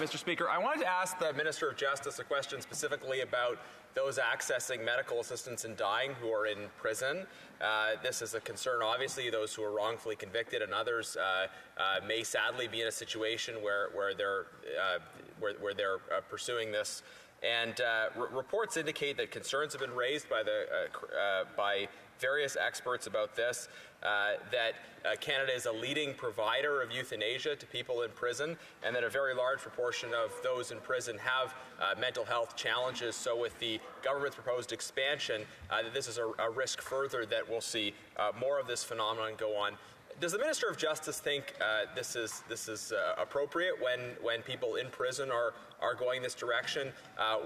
Mr. Speaker, I wanted to ask the Minister of Justice a question specifically about those accessing medical assistance in dying who are in prison. This is a concern, obviously, those who are wrongfully convicted, and others may sadly be in a situation where they're pursuing this. And reports indicate that concerns have been raised by various experts about this, that Canada is a leading provider of euthanasia to people in prison, and that a very large proportion of those in prison have mental health challenges. So with the government's proposed expansion, that this is a risk further that we'll see more of this phenomenon go on. Does the Minister of Justice think this is appropriate when people in prison are going this direction?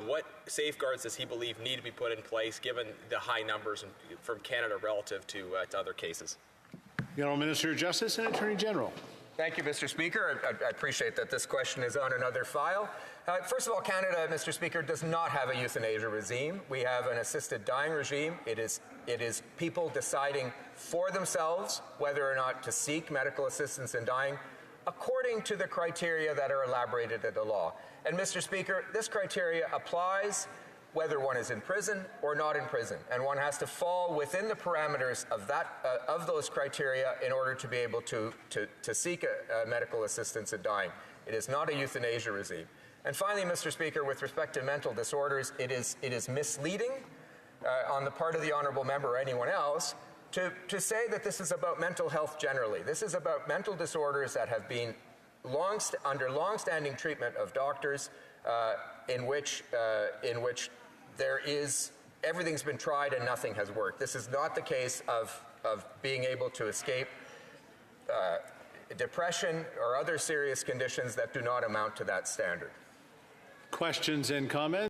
What safeguards does he believe need to be put in place given the high numbers from Canada relative to other cases? The Honourable Minister of Justice and Attorney General. Thank you, Mr. Speaker. I appreciate that this question is on another file. First of all, Canada, Mr. Speaker, does not have a euthanasia regime. We have an assisted dying regime. It is people deciding for themselves whether or not to seek medical assistance in dying according to the criteria that are elaborated in the law. And, Mr. Speaker, this criteria applies whether one is in prison or not in prison, and one has to fall within the parameters of those criteria in order to be able to seek a medical assistance in dying. It is not a euthanasia regime. And finally, Mr. Speaker, with respect to mental disorders, it is misleading on the part of the honourable member or anyone else to say that this is about mental health generally. This is about mental disorders that have been under long-standing treatment of doctors, in which everything's been tried and nothing has worked. This is not the case of being able to escape depression or other serious conditions that do not amount to that standard. Questions and comments?